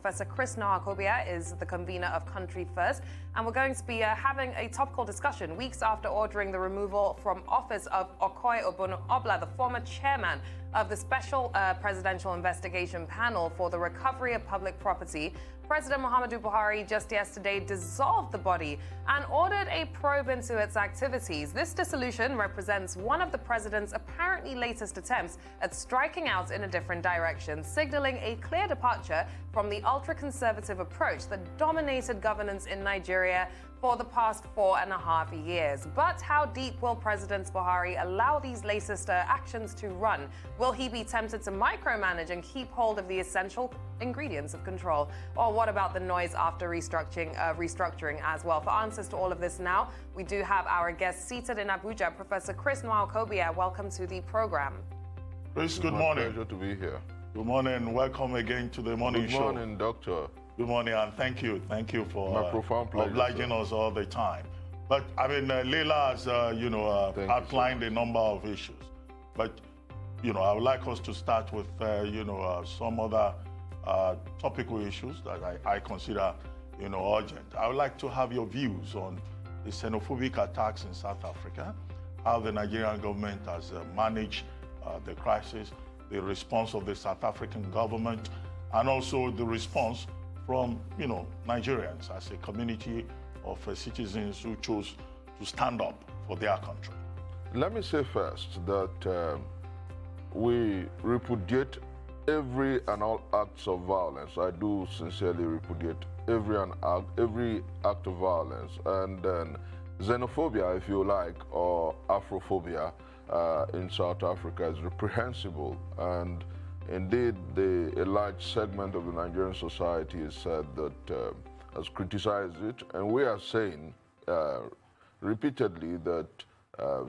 Professor Chris Nwakobia is the convener of Country First, and we're going to be having a topical discussion weeks after ordering the removal from office of Okoye Obunu-Obla, the former chairman of the Special Presidential Investigation Panel for the Recovery of Public Property. President Muhammadu Buhari just yesterday dissolved the body and ordered a probe into its activities. This dissolution represents one of the president's apparently latest attempts at striking out in a different direction, signaling a clear departure from the ultra-conservative approach that dominated governance in Nigeria for the past 4.5 years. But how deep will President Buhari allow these latest actions to run? Will he be tempted to micromanage and keep hold of the essential ingredients of control? Or what about the noise after restructuring as well? For answers to all of this now, we do have our guest seated in Abuja, Professor Chris Nwakobia. Welcome to the program. Chris, good morning. Pleasure to be here. Good morning. Welcome again to the morning show. Good morning, Doctor. Good morning, and thank you for My profound pleasure, obliging us all the time. But I mean, Leila has outlined a number of issues. But I would like us to start with some other topical issues that I consider urgent. I would like to have your views on the xenophobic attacks in South Africa, how the Nigerian government has managed the crisis, the response of the South African government, and also the response from Nigerians as a community of citizens who chose to stand up for their country. Let me say first that we repudiate every and all acts of violence. I do sincerely repudiate every act of violence. And then xenophobia, if you like, or Afrophobia in South Africa is reprehensible. And indeed, a large segment of the Nigerian society has said that, has criticized it, and we are saying repeatedly that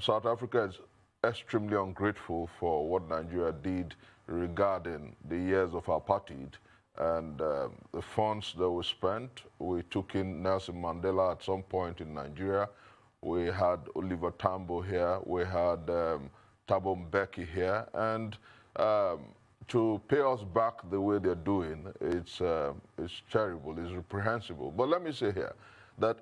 South Africa is extremely ungrateful for what Nigeria did regarding the years of apartheid and the funds that were spent. We took in Nelson Mandela at some point in Nigeria. We had Oliver Tambo here. We had Thabo Mbeki here, and to pay us back the way they're doing, it's terrible, it's reprehensible. But let me say here that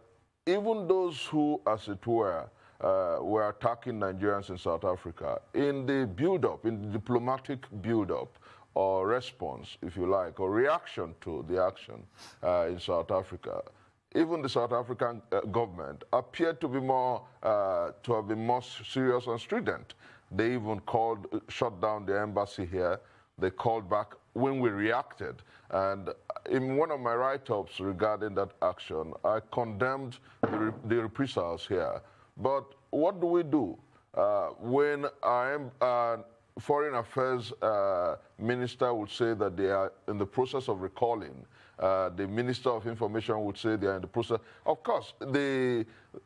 even those who, as it were attacking Nigerians in South Africa, in the build-up, in the diplomatic build-up or response, if you like, or reaction to the action in South Africa, even the South African government appeared to be to have been more serious and strident. They even shut down the embassy here. They called back when we reacted. And in one of my write-ups regarding that action, I condemned the reprisals here. But what do we do when our foreign affairs minister would say that they are in the process of recalling? The Minister of Information would say they are in the process. Of course,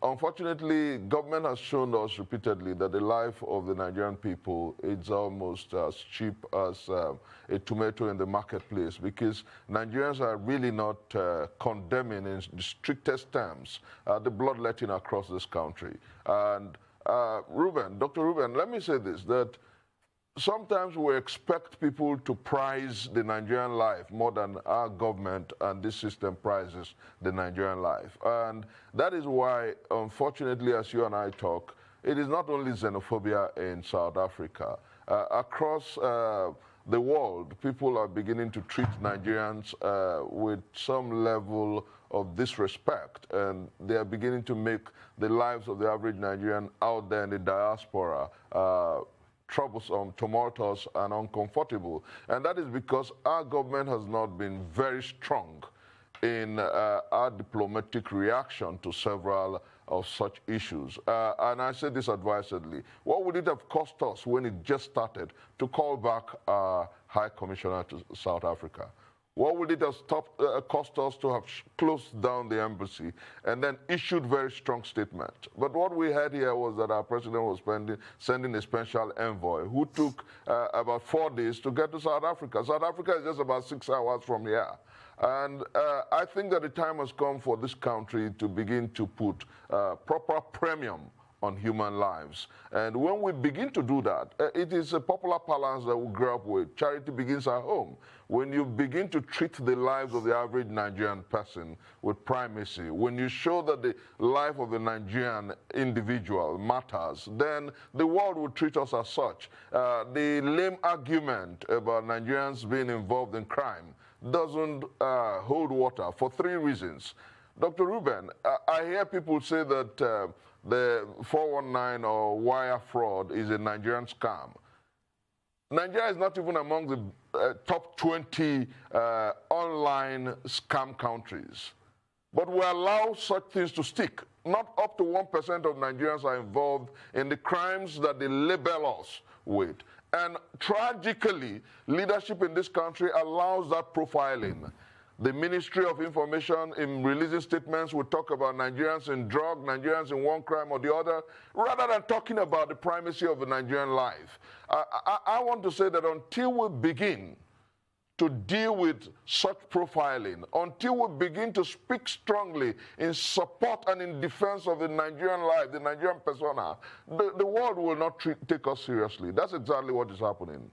unfortunately, government has shown us repeatedly that the life of the Nigerian people is almost as cheap as a tomato in the marketplace, because Nigerians are really not condemning in the strictest terms the bloodletting across this country. And Dr. Ruben, let me say this, that sometimes we expect people to prize the Nigerian life more than our government and this system prizes the Nigerian life. And that is why, unfortunately, as you and I talk, it is not only xenophobia in South Africa. Across the world, people are beginning to treat Nigerians with some level of disrespect, and they are beginning to make the lives of the average Nigerian out there in the diaspora troublesome, tumultuous, and uncomfortable. And that is because our government has not been very strong in our diplomatic reaction to several of such issues. And I say this advisedly. What would it have cost us when it just started to call back our High Commissioner to South Africa? What would it have cost us to have closed down the embassy and then issued very strong statement? But what we had here was that our president was sending a special envoy who took about 4 days to get to South Africa. South Africa is just about 6 hours from here. And I think that the time has come for this country to begin to put proper premium on human lives. And when we begin to do that, it is a popular parlance that we grew up with. Charity begins at home. When you begin to treat the lives of the average Nigerian person with primacy, when you show that the life of the Nigerian individual matters, then the world will treat us as such. The lame argument about Nigerians being involved in crime doesn't hold water for three reasons. Dr. Ruben, I hear people say that the 419 or wire fraud is a Nigerian scam. Nigeria is not even among the top 20 online scam countries. But we allow such things to stick. Not up to 1% of Nigerians are involved in the crimes that they label us with. And tragically, leadership in this country allows that profiling. The Ministry of Information, in releasing statements, will talk about Nigerians in drug, Nigerians in one crime or the other, rather than talking about the primacy of the Nigerian life. I want to say that until we begin to deal with such profiling, until we begin to speak strongly in support and in defense of the Nigerian life, the Nigerian persona, the world will not take us seriously. That's exactly what is happening.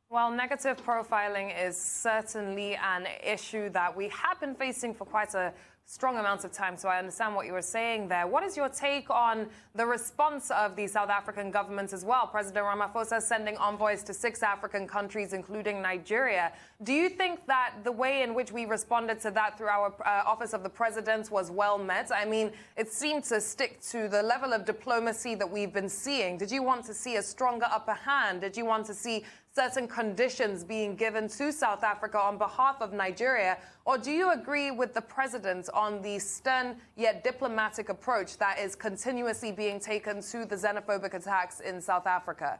Well, negative profiling is certainly an issue that we have been facing for quite a strong amount of time, so I understand what you were saying there. What is your take on the response of the South African government as well? President Ramaphosa sending envoys to 6 African countries, including Nigeria. Do you think that the way in which we responded to that through our Office of the President was well met? I mean, it seemed to stick to the level of diplomacy that we've been seeing. Did you want to see a stronger upper hand? Did you want to see certain conditions being given to South Africa on behalf of Nigeria? Or do you agree with the president on the stern yet diplomatic approach that is continuously being taken to the xenophobic attacks in South Africa?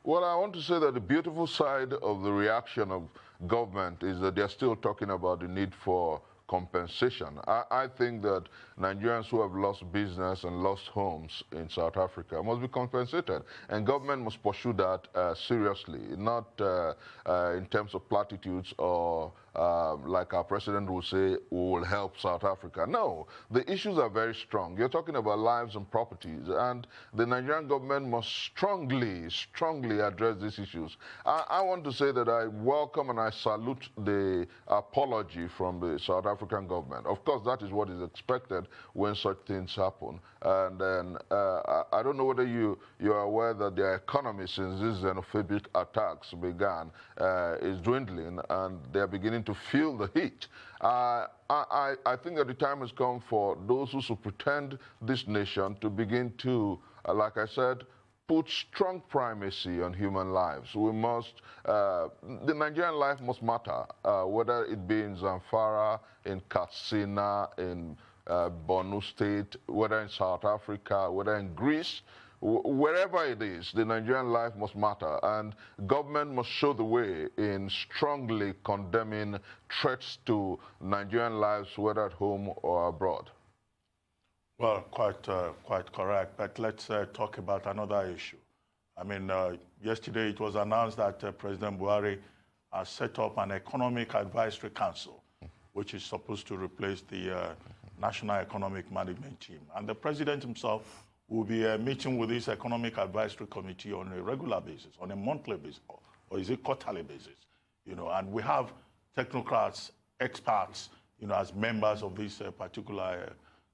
Well, I want to say that the beautiful side of the reaction of government is that they're still talking about the need for compensation. I think that Nigerians who have lost business and lost homes in South Africa must be compensated, and government must pursue that seriously, not in terms of platitudes or like our president will say, we will help South Africa. No, the issues are very strong. You're talking about lives and properties, and the Nigerian government must strongly address these issues. I want to say that I welcome and I salute the apology from the South African government. Of course, that is what is expected when such things happen. And then I don't know whether you are aware that their economy, since these xenophobic attacks began, is dwindling, and they're beginning to feel the heat. I think that the time has come for those who pretend this nation to begin to, like I said, put strong primacy on human lives. We must, the Nigerian life must matter, whether it be in Zamfara, in Katsina, in Borno State, whether in South Africa, whether in Greece, wherever it is, the Nigerian life must matter, and government must show the way in strongly condemning threats to Nigerian lives, whether at home or abroad. Well, quite correct. But let's talk about another issue. I mean, yesterday it was announced that President Buhari has set up an Economic Advisory Council, which is supposed to replace the National Economic Management Team. And the president himself will be meeting with this Economic Advisory Committee on a regular basis, on a monthly basis, or is it quarterly basis? You know, and we have technocrats, experts, you know, as members of this particular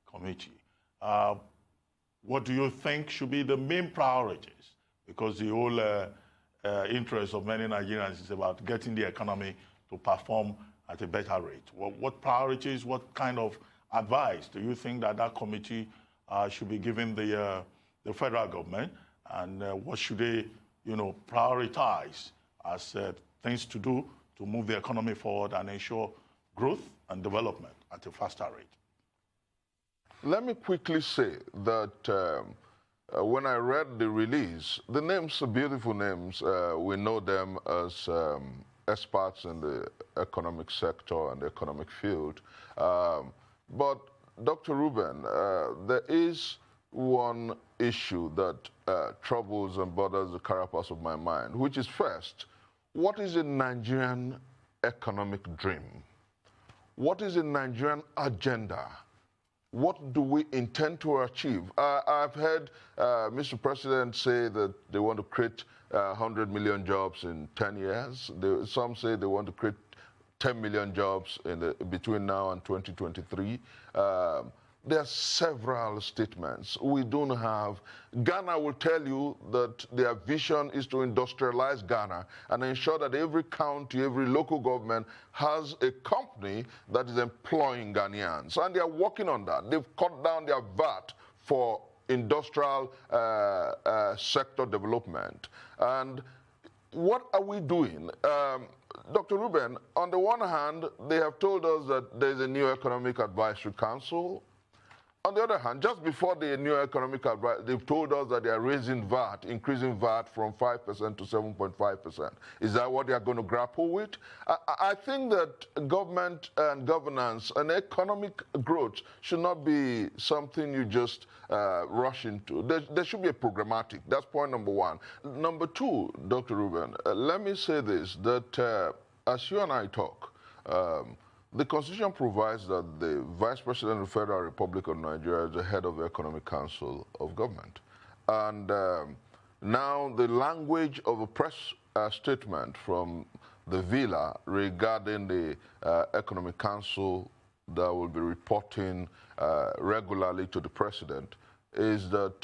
committee. What do you think should be the main priorities? Because the whole interest of many Nigerians is about getting the economy to perform at a better rate. What priorities, what kind of advice do you think that that committee should be giving the federal government, and what should they, you know, prioritize as things to do to move the economy forward and ensure growth and development at a faster rate? Let me quickly say that when I read the release, the names are beautiful names. We know them as experts in the economic sector and the economic field. But Dr. Ruben, there is one issue that troubles and bothers the carapace of my mind, which is first, what is a Nigerian economic dream? What is a Nigerian agenda what do we intend to achieve? I've heard Mr. President say that they want to create 100 million jobs in 10 years. Some say they want to create 10 million jobs between now and 2023. There are several statements. We don't have. Ghana will tell you that their vision is to industrialize Ghana and ensure that every county, every local government has a company that is employing Ghanaians. And they are working on that. They've cut down their VAT for industrial sector development. And what are we doing? Dr. Ruben, on the one hand, they have told us that there's a new Economic Advisory Council. On the other hand, just before the new economic advice, they've told us that they are raising VAT, increasing VAT from 5% to 7.5%. Is that what they are going to grapple with? I think that government and governance and economic growth should not be something you just rush into. There should be a programmatic. That's point number one. Number two, Dr. Ruben, let me say this, that as you and I talk, the Constitution provides that the Vice President of the Federal Republic of Nigeria is the head of the Economic Council of Government. And now the language of a press statement from the Villa regarding the Economic Council that will be reporting regularly to the President is that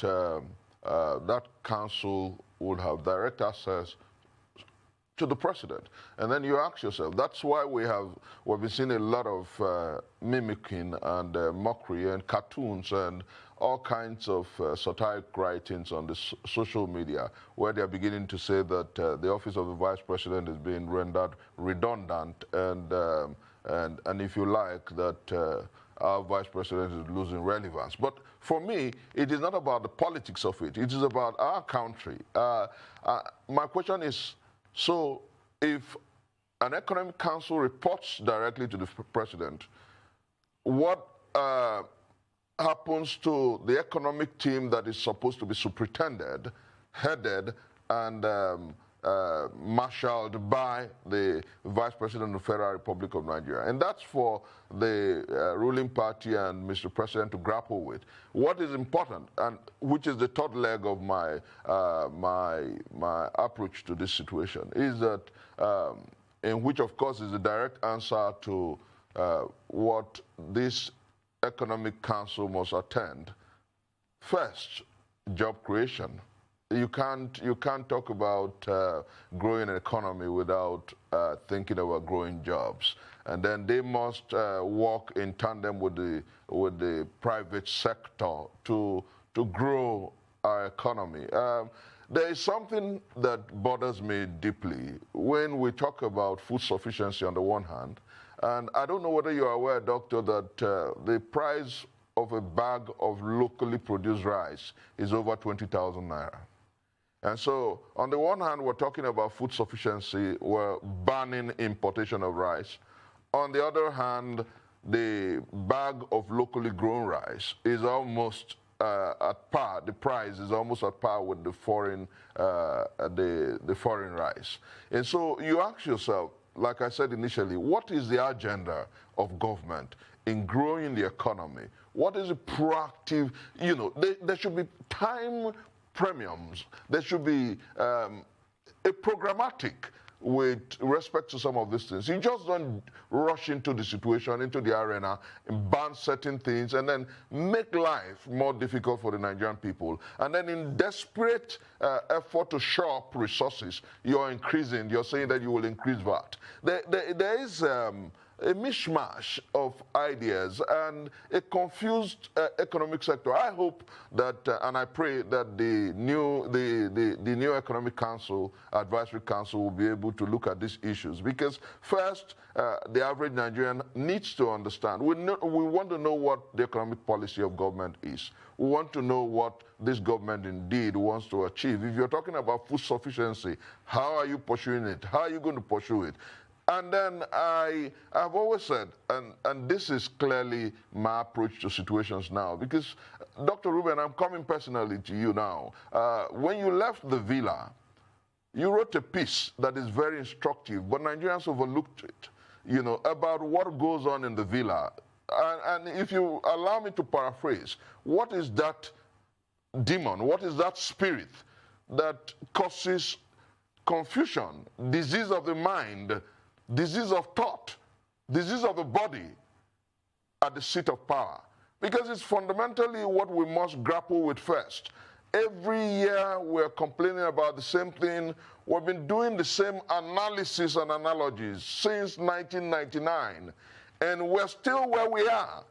that council would have direct access to the President. And then you ask yourself, that's why we've been seeing a lot of mimicking and mockery and cartoons and all kinds of satiric writings on the social media, where they're beginning to say that the office of the Vice President is being rendered redundant and if you like, that our Vice President is losing relevance. But for me, it is not about the politics of it. It is about our country. My question is, so if an economic council reports directly to the President, what happens to the economic team that is supposed to be superintended, headed, and marshaled by the Vice President of the Federal Republic of Nigeria? And that's for the ruling party and Mr. President to grapple with. What is important, and which is the third leg of my my approach to this situation, is that, in which of course is the direct answer to what this Economic Council must attend. First, job creation. You can't talk about growing an economy without thinking about growing jobs, and then they must work in tandem with the private sector to grow our economy. There is something that bothers me deeply when we talk about food sufficiency on the one hand, and I don't know whether you are aware, Doctor, that the price of a bag of locally produced rice is over 20,000 naira. And so, on the one hand, we're talking about food sufficiency, we're banning importation of rice. On the other hand, the bag of locally grown rice is almost at par. The price is almost at par with the foreign rice. And so, you ask yourself, like I said initially, what is the agenda of government in growing the economy? What is the proactive, there should be time premiums. There should be a programmatic with respect to some of these things. You just don't rush into the situation, into the arena, and ban certain things, and then make life more difficult for the Nigerian people. And then in desperate effort to shore up resources, you're saying that you will increase VAT. There is a mishmash of ideas and a confused economic sector. I hope that, and I pray that the new Economic Council, Advisory Council, will be able to look at these issues. Because first, the average Nigerian needs to understand. We want to know what the economic policy of government is. We want to know what this government indeed wants to achieve. If you're talking about food sufficiency, how are you pursuing it? How are you going to pursue it? And then I've always said, and this is clearly my approach to situations now, because, Dr. Ruben, I'm coming personally to you now. When you left the Villa, you wrote a piece that is very instructive, but Nigerians overlooked it, about what goes on in the Villa. And if you allow me to paraphrase, what is that demon? What is that spirit that causes confusion, disease of the mind, disease of thought, disease of the body at the seat of power? Because it's fundamentally what we must grapple with first. Every year we're complaining about the same thing. We've been doing the same analysis and analogies since 1999, and we're still where we are.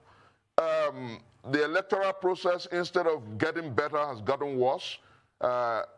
The electoral process, instead of getting better, has gotten worse.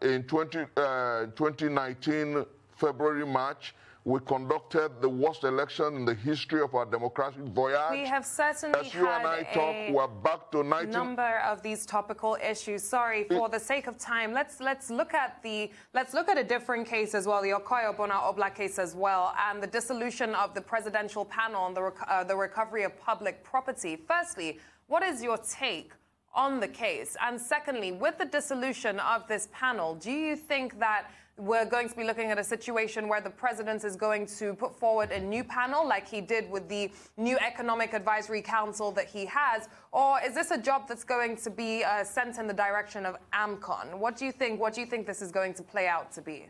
In 2019, February, March, we conducted the worst election in the history of our democratic voyage. We have certainly As you and I talk, we're back to a number of these topical issues. Sorry, for the sake of time, let's look at a different case as well, the Okoye-Obona-Obla case as well, and the dissolution of the presidential panel on the recovery of public property. Firstly, what is your take on the case? And secondly, with the dissolution of this panel, do you think that we're going to be looking at a situation where the president is going to put forward a new panel like he did with the new Economic Advisory Council that he has? Or is this a job that's going to be sent in the direction of AMCON? What do you think? What do you think this is going to play out to be?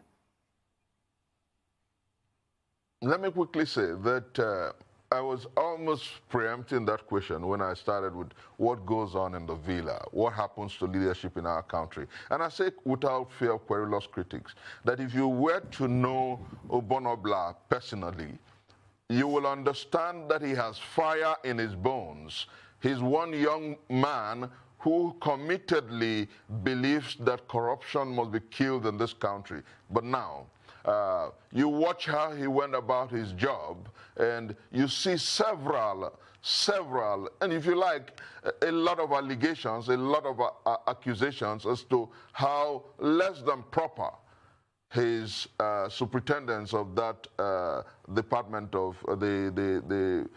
Let me quickly say that I was almost preempting that question when I started with what goes on in the villa, what happens to leadership in our country. And I say without fear of querulous critics, that if you were to know Obona-Obla personally, you will understand that he has fire in his bones. He's one young man who committedly believes that corruption must be killed in this country. But now, you watch how he went about his job, and you see several, and if you like, a lot of allegations, a lot of accusations as to how less than proper his superintendence of that department of the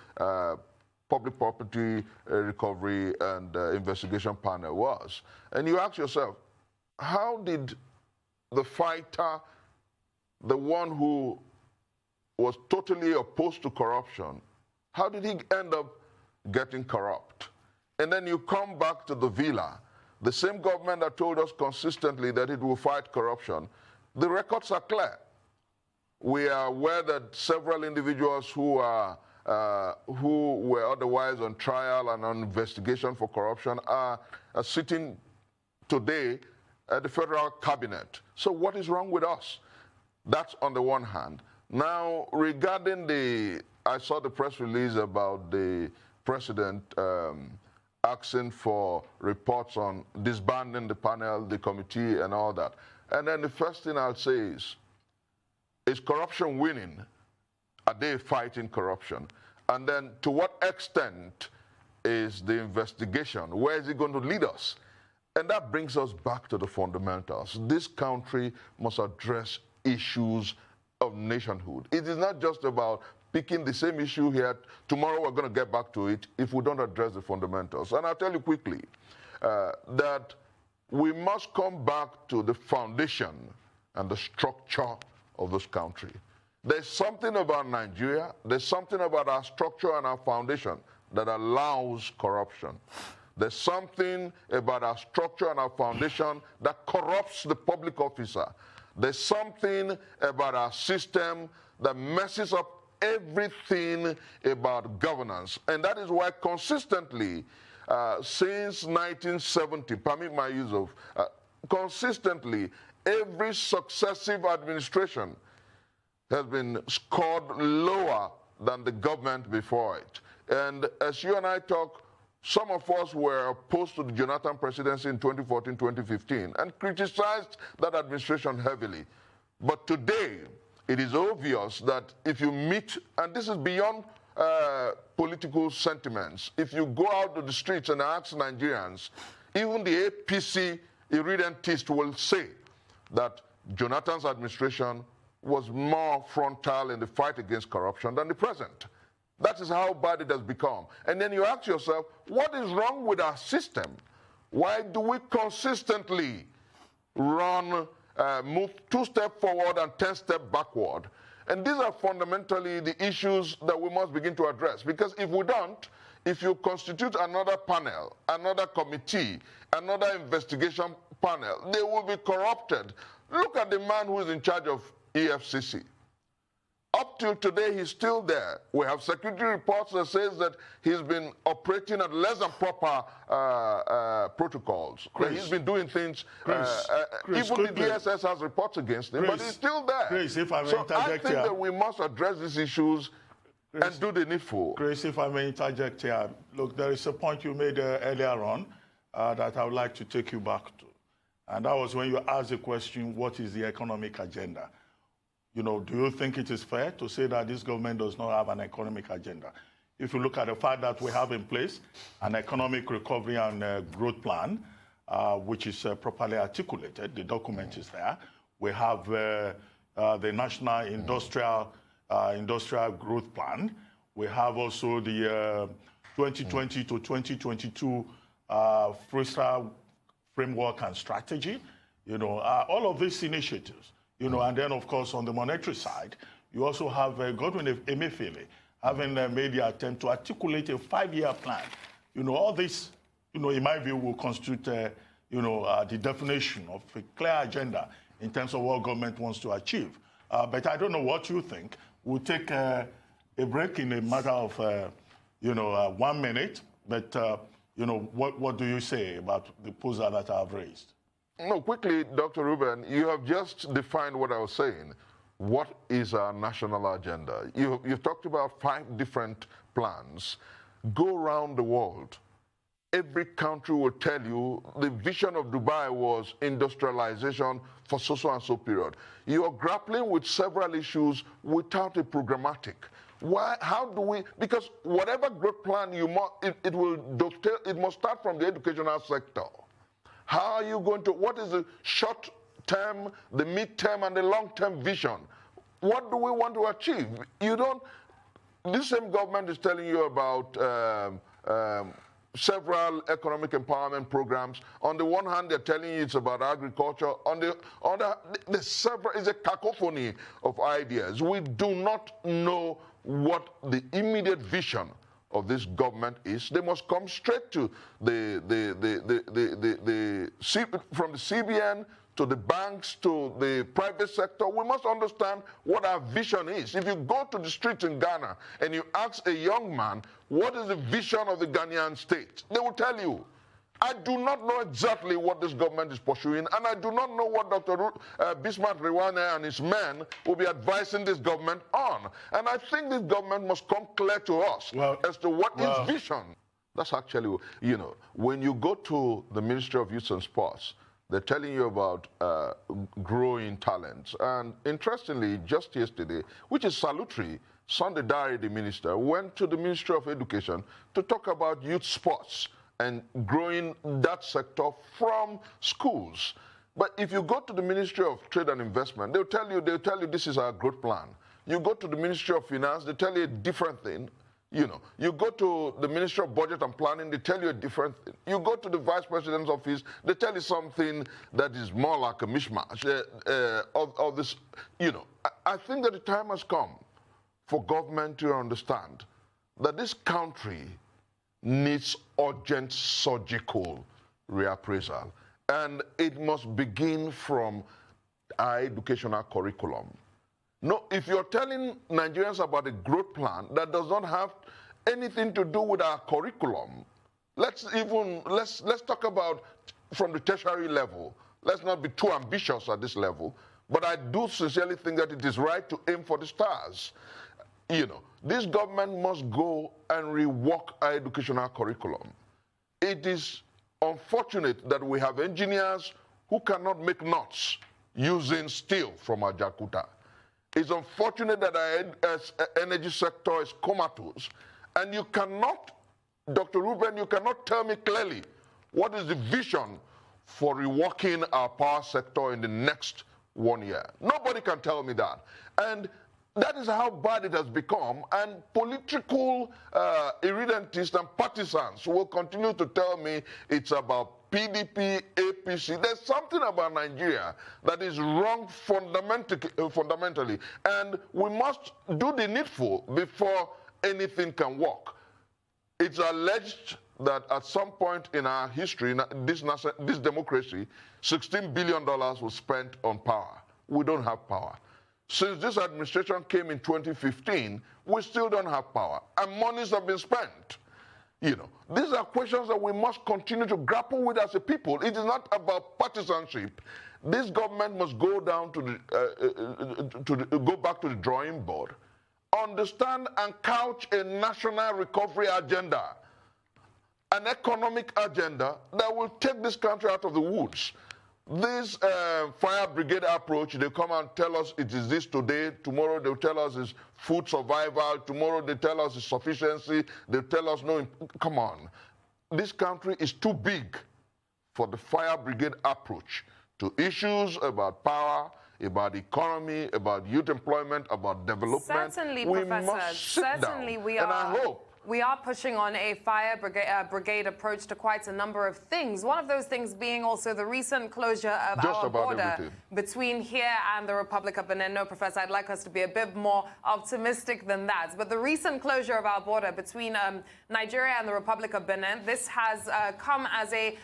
Public Property Recovery and Investigation Panel was. And you ask yourself, how did the fighter, the one who was totally opposed to corruption, how did he end up getting corrupt? And then you come back to the villa, the same government that told us consistently that it will fight corruption. The records are clear. We are aware that several individuals who were otherwise on trial and on investigation for corruption are sitting today at the federal cabinet. So what is wrong with us? That's on the one hand. Now, regarding I saw the press release about the president asking for reports on disbanding the panel, the committee, and all that. And then the first thing I'll say is corruption winning? Are they fighting corruption? And then to what extent is the investigation? Where is it going to lead us? And that brings us back to the fundamentals. This country must address issues of nationhood. It is not just about picking the same issue here. Tomorrow we're going to get back to it if we don't address the fundamentals. And I'll tell you quickly that we must come back to the foundation and the structure of this country. There's something about Nigeria, there's something about our structure and our foundation that allows corruption. There's something about our structure and our foundation that corrupts the public officer. There's something about our system that messes up everything about governance. And that is why consistently, since 1970, permit my use of, consistently, every successive administration has been scored lower than the government before it. And as you and I talk, some of us were opposed to the Jonathan presidency in 2014, 2015, and criticized that administration heavily. But today, it is obvious that if you meet, and this is beyond political sentiments, if you go out to the streets and ask Nigerians, even the APC irredentist will say that Jonathan's administration was more frontal in the fight against corruption than the present. That is how bad it has become. And then you ask yourself, what is wrong with our system? Why do we consistently move 2 steps forward and 10 steps backward? And these are fundamentally the issues that we must begin to address. Because if we don't, if you constitute another panel, another committee, another investigation panel, they will be corrupted. Look at the man who is in charge of EFCC. Up till today, he's still there. We have security reports that says that he's been operating at less than proper protocols. Chris, he's been doing things. Chris, even the DSS has reports against him, but he's still there. Chris, if I may interject I think that we must address these issues and do the needful. Chris, if I may interject here, look, there is a point you made earlier on that I would like to take you back to. And that was when you asked the question, what is the economic agenda? You know, do you think it is fair to say that this government does not have an economic agenda? If you look at the fact that we have in place an economic recovery and growth plan, which is properly articulated, the document is there. We have the National Industrial Growth Plan. We have also the 2020 to 2022 freestyle framework and strategy. You know, all of these initiatives. You know, and then, of course, on the monetary side, you also have Godwin Emefiele having made the attempt to articulate a 5-year plan. You know, all this, you know, in my view, will constitute, the definition of a clear agenda in terms of what government wants to achieve. But I don't know what you think. We'll take a break in a matter of, 1 minute. But, what do you say about the proposal that I've raised? No, quickly, Dr. Ruben, you have just defined what I was saying. What is our national agenda? You've talked about 5 different plans. Go around the world. Every country will tell you the vision of Dubai was industrialization for so and so period. You are grappling with several issues without a programmatic. Why? How do we? Because whatever growth plan you must, it must start from the educational sector. How are you going to, what is the short-term, the mid-term, and the long-term vision? What do we want to achieve? This same government is telling you about several economic empowerment programs. On the one hand, they're telling you it's about agriculture. On the other, it's a cacophony of ideas. We do not know what the immediate vision of this government is. They must come straight to from the CBN to the banks to the private sector. We must understand what our vision is. If you go to the streets in Ghana and you ask a young man, what is the vision of the Ghanaian state? They will tell you. I do not know exactly what this government is pursuing, and I do not know what Dr. Bismarck Rewane and his men will be advising this government on. And I think this government must come clear to us as to what is vision. That's actually, when you go to the Ministry of Youth and Sports, they're telling you about growing talents. And interestingly, just yesterday, which is salutary, Sunday Dare, the minister, went to the Ministry of Education to talk about youth sports and growing that sector from schools. But if you go to the Ministry of Trade and Investment, they'll tell you this is our growth plan. You go to the Ministry of Finance, they tell you a different thing. You go to the Ministry of Budget and Planning, they tell you a different thing. You go to the Vice President's office, they tell you something that is more like a mishmash of this. I think that the time has come for government to understand that this country needs urgent surgical reappraisal. And it must begin from our educational curriculum. No, if you're telling Nigerians about a growth plan that does not have anything to do with our curriculum, let's talk about from the tertiary level. Let's not be too ambitious at this level. But I do sincerely think that it is right to aim for the stars. This government must go and rework our educational curriculum. It is unfortunate that we have engineers who cannot make nuts using steel from our Jakarta. It's unfortunate that our energy sector is comatose. And you cannot, Dr. Ruben, you cannot tell me clearly what is the vision for reworking our power sector in the next 1 year. Nobody can tell me that. And that is how bad it has become, and political irredentists and partisans will continue to tell me it's about PDP, APC. There's something about Nigeria that is wrong fundamentally, and we must do the needful before anything can work. It's alleged that at some point in our history, in this democracy, $16 billion was spent on power. We don't have power. Since this administration came in 2015, we still don't have power, and monies have been spent. You know, these are questions that we must continue to grapple with as a people. It is not about partisanship. This government must go down to go back to the drawing board, understand and couch a national recovery agenda, an economic agenda that will take this country out of the woods. This fire brigade approach, they come and tell us it is this today, tomorrow they'll tell us it's food survival, tomorrow they tell us it's sufficiency, they tell us no, come on. This country is too big for the fire brigade approach to issues about power, about economy, about youth employment, about development. Certainly, we Professor, must sit certainly down, we and are. I hope We are pushing on a fire brigade approach to quite a number of things. One of those things being also the recent closure of our border between here and the Republic of Benin. No, Professor, I'd like us to be a bit more optimistic than that. But the recent closure of our border between Nigeria and the Republic of Benin, this has come as a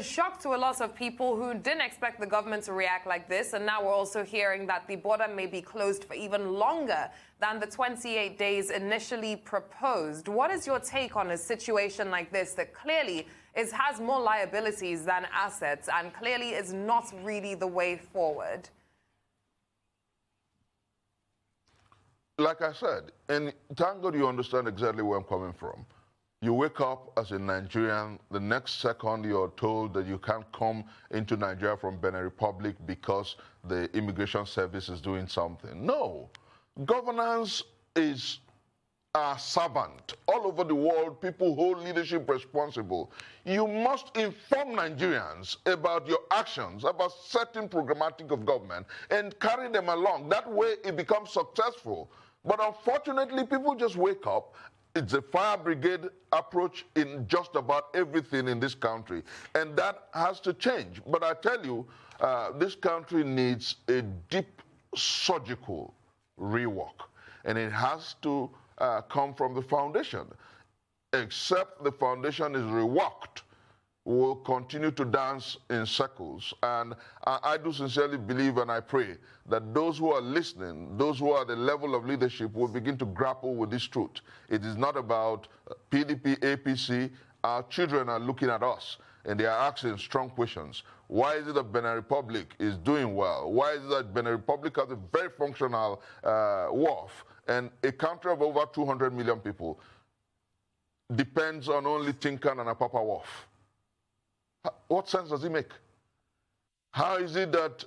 shock to a lot of people who didn't expect the government to react like this. And now we're also hearing that the border may be closed for even longer than the 28 days initially proposed. What is your take on a situation like this that clearly has more liabilities than assets and clearly is not really the way forward? Like I said, and thank God you understand exactly where I'm coming from. You wake up as a Nigerian, the next second you're told that you can't come into Nigeria from Benin Republic because the immigration service is doing something. No. Governance is a servant. All over the world, people hold leadership responsible. You must inform Nigerians about your actions, about certain programmatic of government, and carry them along. That way it becomes successful. But unfortunately, people just wake up. It's a fire brigade approach in just about everything in this country, and that has to change. But I tell you, this country needs a deep surgical rework, and it has to come from the foundation. Except the foundation is reworked, we'll continue to dance in circles. And I do sincerely believe and I pray that those who are listening, those who are at the level of leadership, will begin to grapple with this truth. It is not about PDP, APC. Our children are looking at us and they are asking strong questions. Why is it that Benin Republic is doing well? Why is it that Benin Republic has a very functional wharf, and a country of over 200 million people depends on only Tinkan and Apapa wharf? What sense does it make? How is it that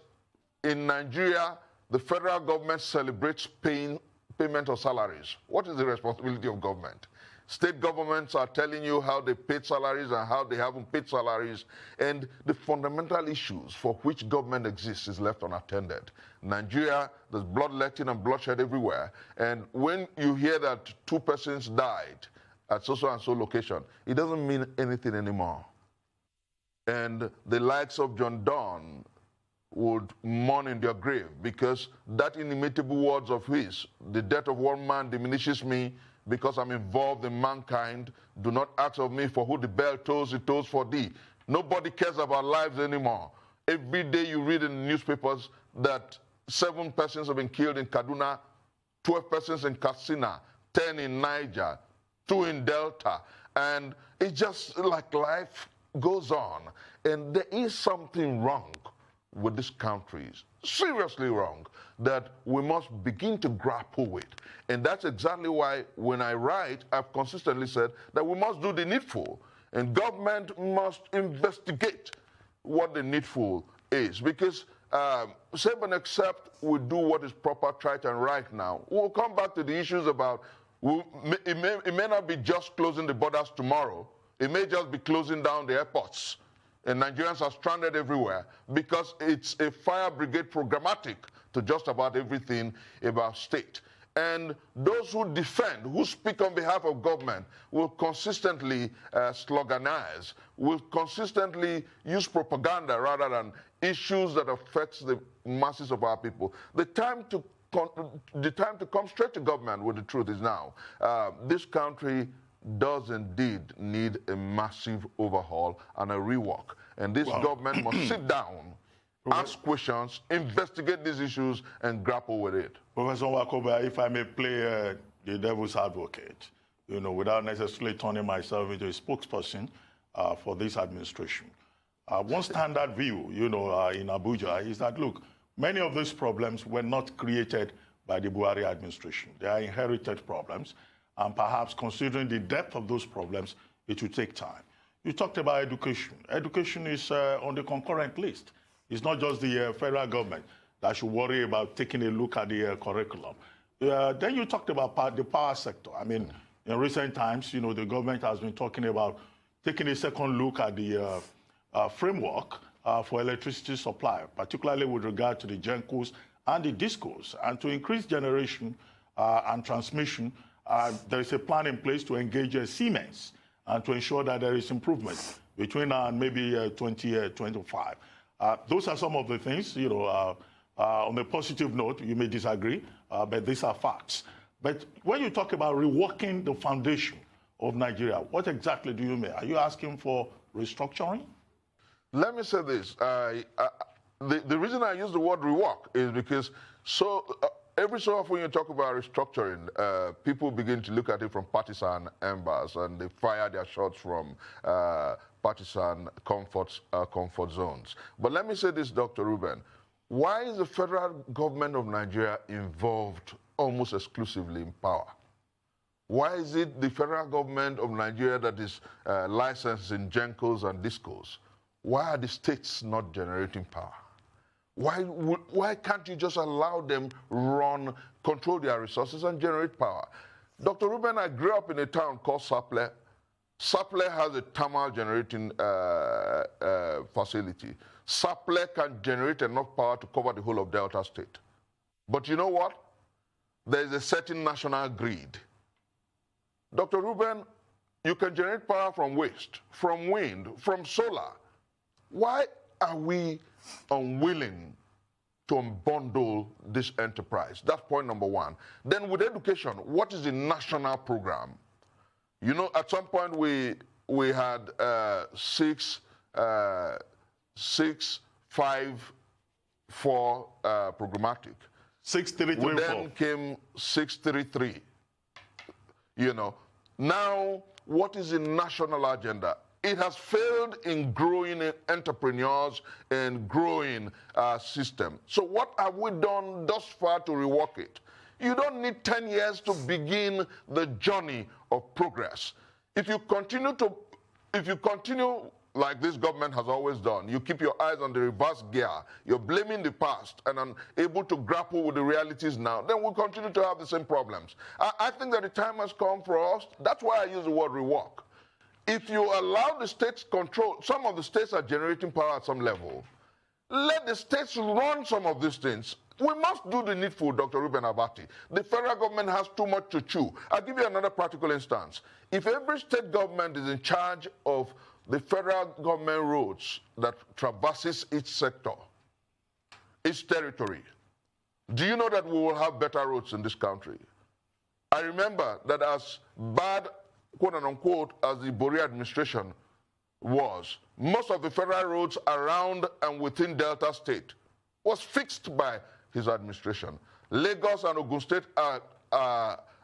in Nigeria, the federal government celebrates payment of salaries? What is the responsibility of government? State governments are telling you how they paid salaries and how they haven't paid salaries, and the fundamental issues for which government exists is left unattended. Nigeria, there's bloodletting and bloodshed everywhere, and when you hear that 2 persons died at so and so location, it doesn't mean anything anymore. And the likes of John Donne would mourn in their grave because that inimitable words of his, the death of one man diminishes me because I'm involved in mankind. Do not ask of me for who the bell tolls, it tolls for thee. Nobody cares about lives anymore. Every day you read in the newspapers that 7 persons have been killed in Kaduna, 12 persons in Katsina, 10 in Niger, 2 in Delta. And it's just like life goes on, and there is something wrong with this country, seriously wrong, that we must begin to grapple with. And that's exactly why when I write, I've consistently said that we must do the needful, and government must investigate what the needful is, because save and except we do what is proper, right and right now, we'll come back to the issues about, it may not be just closing the borders tomorrow. It may just be closing down the airports, and Nigerians are stranded everywhere because it's a fire brigade programmatic to just about everything about state. And those who defend, who speak on behalf of government, will consistently sloganize, will consistently use propaganda rather than issues that affect the masses of our people. The time to come straight to government with the truth is now. This country does indeed need a massive overhaul and a rework. And this government must sit down, ask questions, investigate these issues, and grapple with it. Professor Wakoba, if I may play the devil's advocate, without necessarily turning myself into a spokesperson for this administration. One standard view, in Abuja is that, look, many of these problems were not created by the Buhari administration. They are inherited problems, and perhaps considering the depth of those problems, it will take time. You talked about education. Education is on the concurrent list. It's not just the federal government that should worry about taking a look at the curriculum. Then you talked about the power sector. I mean, in recent times, the government has been talking about taking a second look at the framework for electricity supply, particularly with regard to the GENCOs and the DISCOs. And to increase generation and transmission, there is a plan in place to engage Siemens and to ensure that there is improvement between now and maybe 2025. Those are some of the things, on a positive note, you may disagree, but these are facts. But when you talk about reworking the foundation of Nigeria, what exactly do you mean? Are you asking for restructuring? Let me say this. The reason I use the word rework is because every so often when you talk about restructuring, people begin to look at it from partisan embers, and they fire their shots from partisan comfort zones. But let me say this, Dr. Ruben. Why is the federal government of Nigeria involved almost exclusively in power? Why is it the federal government of Nigeria that is licensing GENCOs and DISCOs? Why are the states not generating power? Why can't you just allow them control their resources and generate power? Dr. Ruben, I grew up in a town called Saple. Saple has a thermal generating facility. Saple can generate enough power to cover the whole of Delta State. But you know what? There is a certain national grid. Dr. Ruben, you can generate power from waste, from wind, from solar. Why are we unwilling to unbundle this enterprise? That's point number one. Then with education, what is the national program? At some point we had 6-5-4 programmatic. 6-3-3-4. Then came 6-3-3. Now what is the national agenda? It has failed in growing entrepreneurs and growing system. So what have we done thus far to rework it? You don't need 10 years to begin the journey of progress. If you continue like this government has always done, you keep your eyes on the reverse gear, you're blaming the past and unable to grapple with the realities now, then we'll continue to have the same problems. I think that the time has come for us. That's why I use the word rework. If you allow the states control, some of the states are generating power at some level. Let the states run some of these things. We must do the needful, Dr. Ruben Abati. The federal government has too much to chew. I'll give you another practical instance. If every state government is in charge of the federal government roads that traverses each sector, each territory, do you know that we will have better roads in this country? I remember that as bad, quote unquote, as the Buhari administration was, most of the federal roads around and within Delta State was fixed by his administration. Lagos and Ogun State are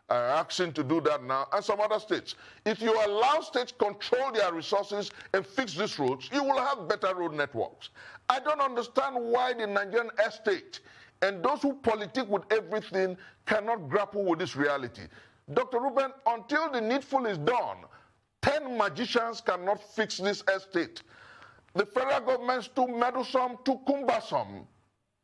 asking to do that now, and some other states. If you allow states control their resources and fix these roads, you will have better road networks. I don't understand why the Nigerian estate and those who politic with everything cannot grapple with this reality. Dr. Ruben, until the needful is done, 10 magicians cannot fix this estate. The federal government's too meddlesome, too cumbersome,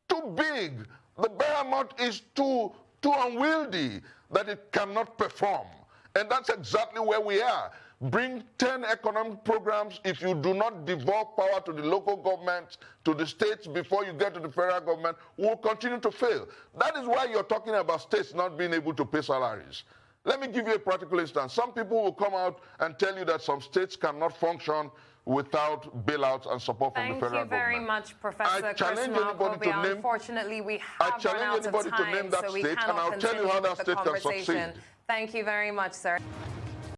too big. The behemoth is too unwieldy that it cannot perform. And that's exactly where we are. Bring 10 economic programs. If you do not devolve power to the local government, to the states before you get to the federal government, we'll continue to fail. That is why you're talking about states not being able to pay salaries. Let me give you a practical instance. Some people will come out and tell you that some states cannot function without bailouts and support from the federal government. Thank you very much, Professor Chris Markobia. Unfortunately, we have run out of time, so we cannot continue with the conversation. Thank you very much, sir.